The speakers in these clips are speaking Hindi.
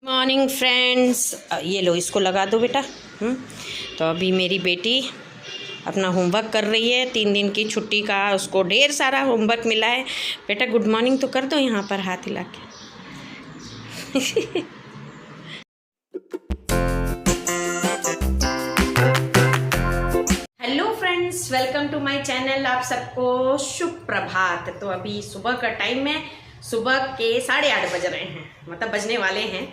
मॉर्निंग फ्रेंड्स, ये लो इसको लगा दो बेटा। तो अभी मेरी बेटी अपना होमवर्क कर रही है। 3 दिन की छुट्टी का उसको ढेर सारा होमवर्क मिला है। बेटा गुड मॉर्निंग तो कर दो यहाँ पर हाथ हिला के। Hello friends, welcome to my channel. आप सबको शुभ प्रभात। तो अभी सुबह का टाइम है, सुबह के 8:30 बज रहे हैं, मतलब बजने वाले हैं।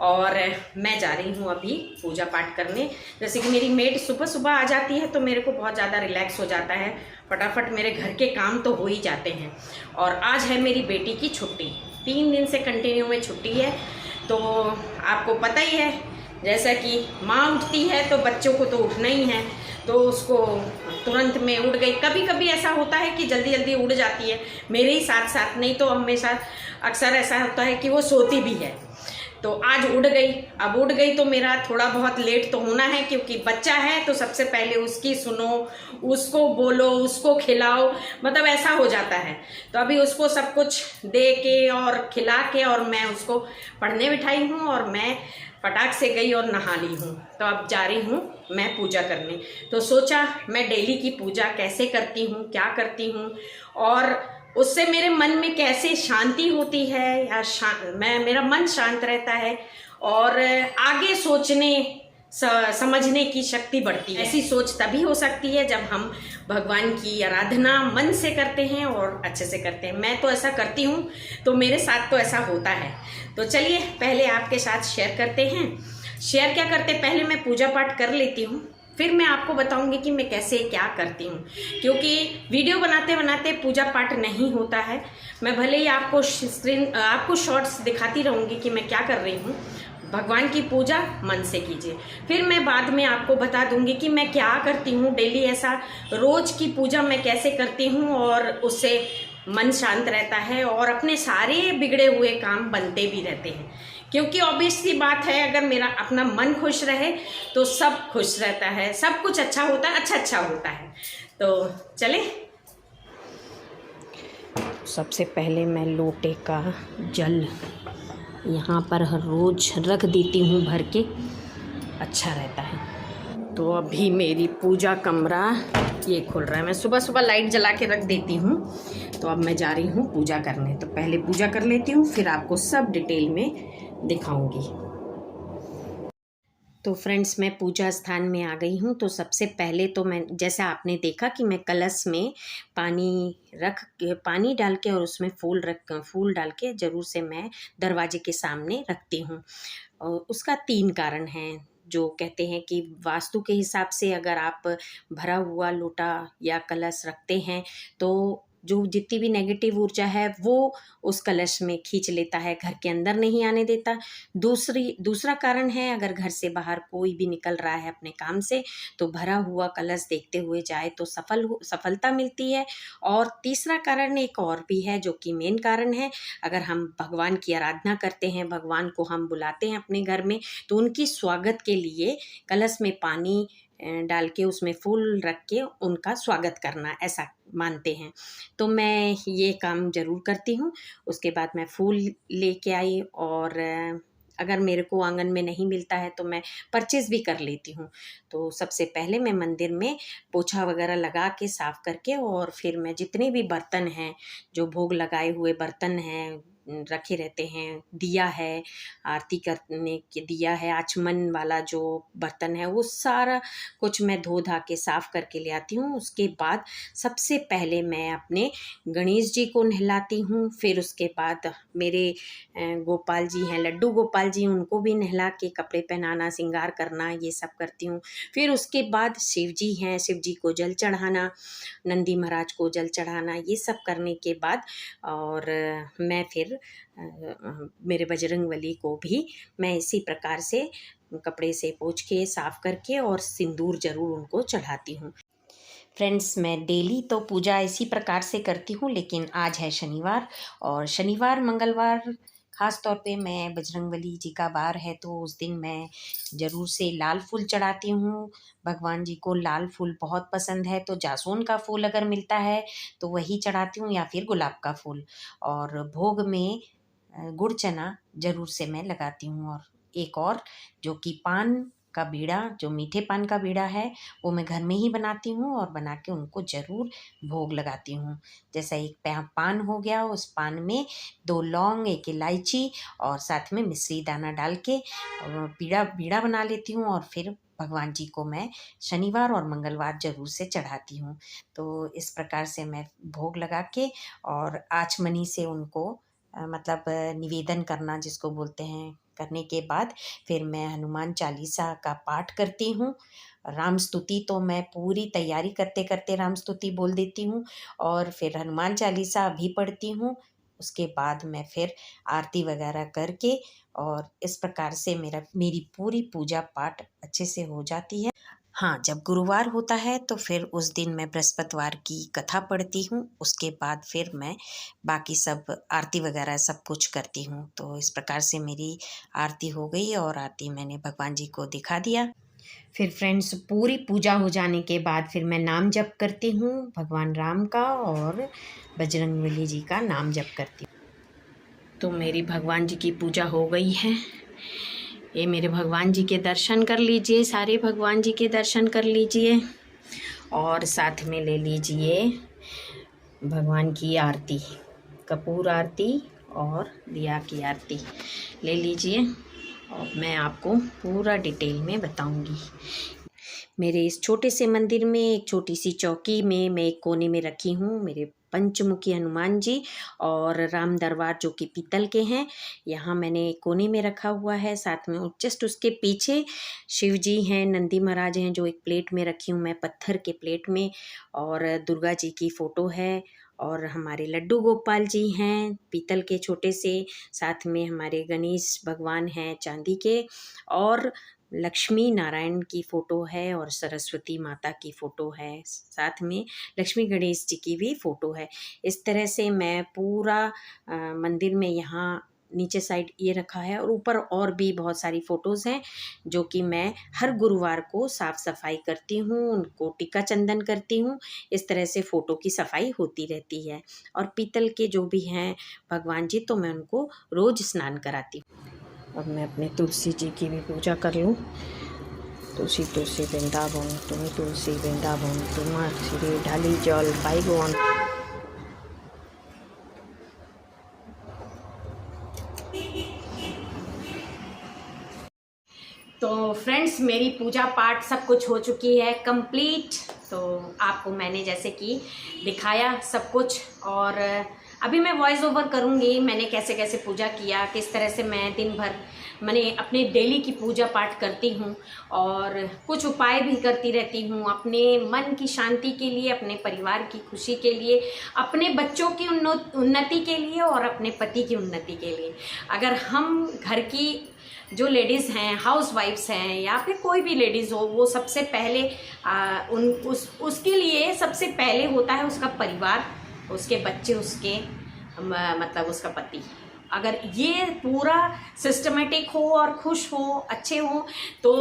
और मैं जा रही हूँ अभी पूजा पाठ करने। जैसे कि मेरी मेड सुबह सुबह आ जाती है तो मेरे को बहुत ज़्यादा रिलैक्स हो जाता है, फटाफट मेरे घर के काम तो हो ही जाते हैं। और आज है मेरी बेटी की छुट्टी, 3 दिन से कंटिन्यू में छुट्टी है। तो आपको पता ही है, जैसा कि माँ उठती है तो बच्चों को तो उठना ही है, तो उसको तुरंत में उड़ गई। कभी कभी ऐसा होता है कि जल्दी जल्दी उड़ जाती है मेरे ही साथ साथ, नहीं तो हमेशा अक्सर ऐसा होता है कि वो सोती भी है। तो आज उड़ गई। अब उड़ गई तो मेरा थोड़ा बहुत लेट तो होना है, क्योंकि बच्चा है तो सबसे पहले उसकी सुनो, उसको बोलो, उसको खिलाओ, मतलब ऐसा हो जाता है। तो अभी उसको सब कुछ दे के और खिला के और मैं उसको पढ़ने बिठाई हूँ और मैं फटाक से गई और नहा ली हूँ। तो अब जा रही हूँ मैं पूजा करने। तो सोचा मैं डेली की पूजा कैसे करती हूँ, क्या करती हूँ, और उससे मेरे मन में कैसे शांति होती है, या मेरा मन शांत रहता है और आगे सोचने समझने की शक्ति बढ़ती है। ऐसी सोच तभी हो सकती है जब हम भगवान की आराधना मन से करते हैं और अच्छे से करते हैं। मैं तो ऐसा करती हूँ, तो मेरे साथ तो ऐसा होता है। तो चलिए पहले आपके साथ शेयर करते हैं। शेयर क्या करते, पहले मैं पूजा पाठ कर लेती हूँ, फिर मैं आपको बताऊंगी कि मैं कैसे क्या करती हूँ। क्योंकि वीडियो बनाते बनाते पूजा पाठ नहीं होता है। मैं भले ही आपको शॉर्ट्स दिखाती रहूँगी कि मैं क्या कर रही हूँ। भगवान की पूजा मन से कीजिए, फिर मैं बाद में आपको बता दूंगी कि मैं क्या करती हूँ डेली। ऐसा रोज की पूजा मैं कैसे करती हूँ और उससे मन शांत रहता है और अपने सारे बिगड़े हुए काम बनते भी रहते हैं। क्योंकि ऑब्वियस सी बात है, अगर मेरा अपना मन खुश रहे तो सब खुश रहता है, सब कुछ अच्छा होता है, अच्छा होता है। तो चले, सबसे पहले मैं लोटे का जल यहाँ पर हर रोज रख देती हूँ भर के, अच्छा रहता है। तो अभी मेरी पूजा कमरा ये खुल रहा है। मैं सुबह सुबह लाइट जला के रख देती हूँ। तो अब मैं जा रही हूँ पूजा करने। तो पहले पूजा कर लेती हूँ, फिर आपको सब डिटेल में दिखाऊंगी। तो फ्रेंड्स, मैं पूजा स्थान में आ गई हूँ। तो सबसे पहले तो मैं, जैसा आपने देखा कि मैं कलश में पानी डाल के और उसमें फूल डाल के जरूर से मैं दरवाजे के सामने रखती हूँ। और उसका 3 कारण हैं। जो कहते हैं कि वास्तु के हिसाब से अगर आप भरा हुआ लोटा या कलश रखते हैं तो जो जितनी भी नेगेटिव ऊर्जा है वो उस कलश में खींच लेता है, घर के अंदर नहीं आने देता। दूसरा कारण है, अगर घर से बाहर कोई भी निकल रहा है अपने काम से तो भरा हुआ कलश देखते हुए जाए तो सफलता मिलती है। और तीसरा कारण एक और भी है, जो कि मेन कारण है। अगर हम भगवान की आराधना करते हैं, भगवान को हम बुलाते हैं अपने घर में, तो उनकी स्वागत के लिए कलश में पानी डाल के उसमें फूल रख के उनका स्वागत करना, ऐसा मानते हैं। तो मैं ये काम ज़रूर करती हूँ। उसके बाद मैं फूल लेके आई, और अगर मेरे को आंगन में नहीं मिलता है तो मैं परचेज़ भी कर लेती हूँ। तो सबसे पहले मैं मंदिर में पोछा वगैरह लगा के साफ़ करके, और फिर मैं जितने भी बर्तन हैं, जो भोग लगाए हुए बर्तन हैं रखे रहते हैं, दिया है, आरती करने के दिया है, आचमन वाला जो बर्तन है, वो सारा कुछ मैं धो धा के साफ़ करके ले आती हूँ। उसके बाद सबसे पहले मैं अपने गणेश जी को नहलाती हूँ। फिर उसके बाद मेरे गोपाल जी हैं, लड्डू गोपाल जी, उनको भी नहला के कपड़े पहनाना, श्रृंगार करना, ये सब करती हूँ। फिर उसके बाद शिव जी हैं, शिव जी को जल चढ़ाना, नंदी महाराज को जल चढ़ाना, ये सब करने के बाद और मैं फिर मेरे बजरंगबली को भी मैं इसी प्रकार से कपड़े से पोंछ के साफ़ करके और सिंदूर ज़रूर उनको चढ़ाती हूँ। फ्रेंड्स, मैं डेली तो पूजा इसी प्रकार से करती हूँ, लेकिन आज है शनिवार, और शनिवार मंगलवार ख़ास तौर पे मैं बजरंगबली जी का वार है, तो उस दिन मैं ज़रूर से लाल फूल चढ़ाती हूँ। भगवान जी को लाल फूल बहुत पसंद है, तो जासून का फूल अगर मिलता है तो वही चढ़ाती हूँ, या फिर गुलाब का फूल। और भोग में गुड़ चना ज़रूर से मैं लगाती हूँ। और एक और जो कि पान का बीड़ा, जो मीठे पान का बीड़ा है, वो मैं घर में ही बनाती हूँ और बना के उनको ज़रूर भोग लगाती हूँ। जैसा एक पान हो गया, उस पान में 2 लौंग, 1 इलायची और साथ में मिश्री दाना डाल के बीड़ा बना लेती हूँ और फिर भगवान जी को मैं शनिवार और मंगलवार ज़रूर से चढ़ाती हूँ। तो इस प्रकार से मैं भोग लगा के और आचमनी से उनको मतलब निवेदन करना जिसको बोलते हैं, करने के बाद फिर मैं हनुमान चालीसा का पाठ करती हूँ। राम स्तुति तो मैं पूरी तैयारी करते करते राम स्तुति बोल देती हूँ और फिर हनुमान चालीसा भी पढ़ती हूँ। उसके बाद मैं फिर आरती वगैरह करके और इस प्रकार से मेरी पूरी पूजा पाठ अच्छे से हो जाती है। हाँ, जब गुरुवार होता है तो फिर उस दिन मैं बृहस्पतिवार की कथा पढ़ती हूँ। उसके बाद फिर मैं बाकी सब आरती वगैरह सब कुछ करती हूँ। तो इस प्रकार से मेरी आरती हो गई और आरती मैंने भगवान जी को दिखा दिया। फिर फ्रेंड्स, पूरी पूजा हो जाने के बाद फिर मैं नाम जप करती हूँ भगवान राम का और बजरंगबली जी का नाम जप करती हूँ। तो मेरी भगवान जी की पूजा हो गई है। ये मेरे भगवान जी के दर्शन कर लीजिए, सारे भगवान जी के दर्शन कर लीजिए और साथ में ले लीजिए भगवान की आरती, कपूर आरती और दिया की आरती ले लीजिए और मैं आपको पूरा डिटेल में बताऊंगी। मेरे इस छोटे से मंदिर में एक छोटी सी चौकी में मैं एक कोने में रखी हूँ मेरे पंचमुखी हनुमान जी और राम दरबार जो कि पीतल के हैं, यहाँ मैंने कोने में रखा हुआ है। साथ में जस्ट उसके पीछे शिव जी हैं, नंदी महाराज हैं जो एक प्लेट में रखी हूँ मैं, पत्थर के प्लेट में, और दुर्गा जी की फ़ोटो है और हमारे लड्डू गोपाल जी हैं पीतल के छोटे से, साथ में हमारे गणेश भगवान हैं चांदी के, और लक्ष्मी नारायण की फ़ोटो है और सरस्वती माता की फ़ोटो है, साथ में लक्ष्मी गणेश जी की भी फ़ोटो है। इस तरह से मैं पूरा मंदिर में यहाँ नीचे साइड ये रखा है और ऊपर और भी बहुत सारी फ़ोटोज़ हैं जो कि मैं हर गुरुवार को साफ़ सफाई करती हूँ, उनको टीका चंदन करती हूँ। इस तरह से फ़ोटो की सफाई होती रहती है। और पीतल के जो भी हैं भगवान जी तो मैं उनको रोज़ स्नान कराती हूँ। अब मैं अपने तुलसी जी की भी पूजा कर लूँ। तुलसी तुलसी वृंदावन, तुम तुलसी वृंदावन, तुम्हार सिरे ढाली जल पाइगोन। तो फ्रेंड्स, मेरी पूजा पाठ सब कुछ हो चुकी है कंप्लीट। तो आपको मैंने जैसे कि दिखाया सब कुछ, और अभी मैं वॉइस ओवर करूँगी मैंने कैसे कैसे पूजा किया, किस तरह से मैं दिन भर मैंने अपने डेली की पूजा पाठ करती हूँ और कुछ उपाय भी करती रहती हूँ अपने मन की शांति के लिए, अपने परिवार की खुशी के लिए, अपने बच्चों की उन्नति के लिए और अपने पति की उन्नति के लिए। अगर हम घर की जो लेडीज़ हैं, हाउस वाइफ्स हैं या फिर कोई भी लेडीज़ हो, वो सबसे पहले उसके लिए सबसे पहले होता है उसका परिवार, उसके बच्चे, उसके मतलब उसका पति। अगर ये पूरा सिस्टमेटिक हो और खुश हो, अच्छे हो, तो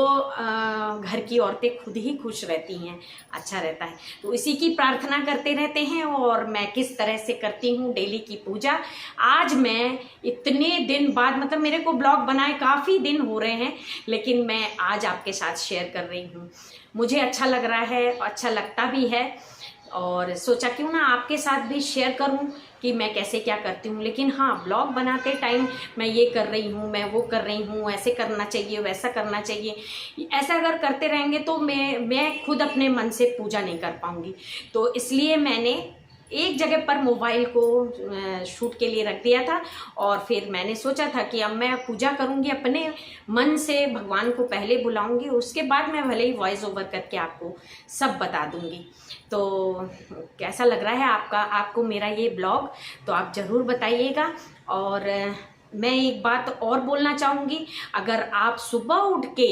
घर की औरतें खुद ही खुश रहती हैं, अच्छा रहता है। तो इसी की प्रार्थना करते रहते हैं। और मैं किस तरह से करती हूँ डेली की पूजा, आज मैं इतने दिन बाद, मतलब मेरे को ब्लॉग बनाए काफ़ी दिन हो रहे हैं, लेकिन मैं आज आपके साथ शेयर कर रही हूँ। मुझे अच्छा लग रहा है, अच्छा लगता भी है और सोचा क्यों ना आपके साथ भी शेयर करूं कि मैं कैसे क्या करती हूं। लेकिन हाँ, ब्लॉग बनाते टाइम मैं ये कर रही हूँ, मैं वो कर रही हूँ, ऐसे करना चाहिए, वैसा करना चाहिए, ऐसा अगर करते रहेंगे तो मैं खुद अपने मन से पूजा नहीं कर पाऊँगी। तो इसलिए मैंने एक जगह पर मोबाइल को शूट के लिए रख दिया था और फिर मैंने सोचा था कि अब मैं पूजा करूंगी अपने मन से, भगवान को पहले बुलाऊंगी, उसके बाद मैं भले ही वॉइस ओवर करके आपको सब बता दूंगी। तो कैसा लग रहा है आपको मेरा ये ब्लॉग, तो आप ज़रूर बताइएगा। और मैं एक बात और बोलना चाहूँगी, अगर आप सुबह उठ के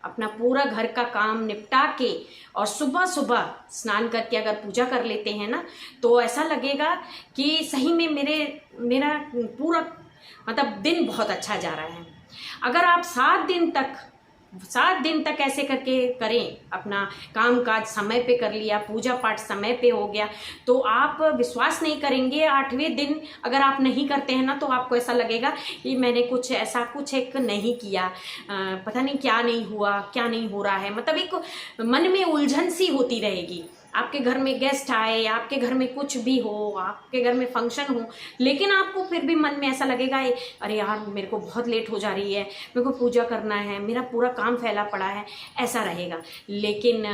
अपना पूरा घर का काम निपटा के और सुबह सुबह स्नान करके अगर पूजा कर लेते हैं ना, तो ऐसा लगेगा कि सही में मेरा पूरा मतलब दिन बहुत अच्छा जा रहा है। अगर आप 7 दिन तक 7 दिन तक ऐसे करके करें, अपना काम काज समय पे कर लिया, पूजा पाठ समय पे हो गया, तो आप विश्वास नहीं करेंगे 8वें दिन अगर आप नहीं करते हैं ना, तो आपको ऐसा लगेगा कि मैंने कुछ ऐसा कुछ एक नहीं किया, पता नहीं क्या नहीं हुआ, क्या नहीं हो रहा है, मतलब एक मन में उलझन सी होती रहेगी। आपके घर में गेस्ट आए, आपके घर में कुछ भी हो, आपके घर में फंक्शन हो, लेकिन आपको फिर भी मन में ऐसा लगेगा अरे यार मेरे को बहुत लेट हो जा रही है, मेरे को पूजा करना है, मेरा पूरा काम फैला पड़ा है, ऐसा रहेगा। लेकिन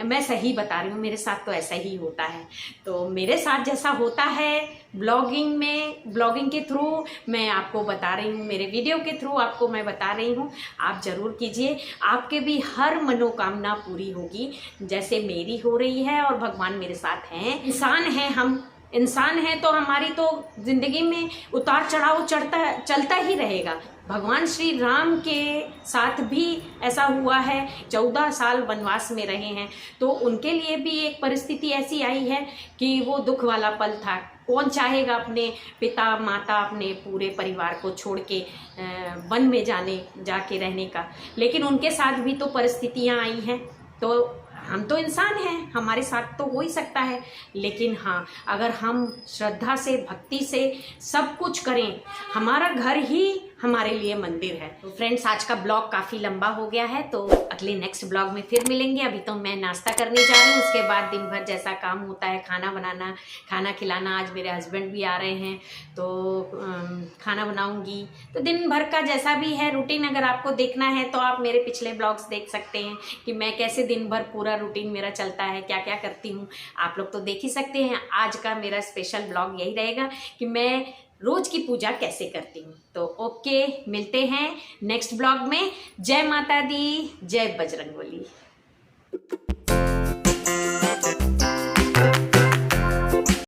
मैं सही बता रही हूँ, मेरे साथ तो ऐसा ही होता है। तो मेरे साथ जैसा होता है ब्लॉगिंग के थ्रू मैं आपको बता रही हूँ, मेरे वीडियो के थ्रू आपको मैं बता रही हूँ, आप ज़रूर कीजिए, आपके भी हर मनोकामना पूरी होगी जैसे मेरी हो रही है। और भगवान मेरे साथ हैं। इंसान हैं, हम इंसान हैं, तो हमारी तो जिंदगी में उतार चढ़ाव चलता ही रहेगा। भगवान श्री राम के साथ भी ऐसा हुआ है, 14 साल वनवास में रहे हैं, तो उनके लिए भी एक परिस्थिति ऐसी आई है कि वो दुख वाला पल था। कौन चाहेगा अपने पिता माता, अपने पूरे परिवार को छोड़ के वन में जाके रहने का, लेकिन उनके साथ भी तो परिस्थितियां आई हैं। तो हम तो इंसान हैं, हमारे साथ तो हो ही सकता है, लेकिन हाँ, अगर हम श्रद्धा से भक्ति से सब कुछ करें, हमारा घर ही हमारे लिए मंदिर है। तो फ्रेंड्स, आज का ब्लॉग काफ़ी लंबा हो गया है, तो अगले नेक्स्ट ब्लॉग में फिर मिलेंगे। अभी तो मैं नाश्ता करने जा रही हूँ, उसके बाद दिन भर जैसा काम होता है, खाना बनाना, खाना खिलाना। आज मेरे हस्बैंड भी आ रहे हैं, तो खाना बनाऊंगी। तो दिन भर का जैसा भी है रूटीन, अगर आपको देखना है तो आप मेरे पिछले ब्लॉग्स देख सकते हैं कि मैं कैसे दिन भर पूरा रूटीन मेरा चलता है, क्या क्या करती हूँ, आप लोग तो देख ही सकते हैं। आज का मेरा स्पेशल ब्लॉग यही रहेगा कि मैं रोज की पूजा कैसे करती हूँ। तो ओके, मिलते हैं नेक्स्ट ब्लॉग में। जय माता दी, जय बजरंगबली।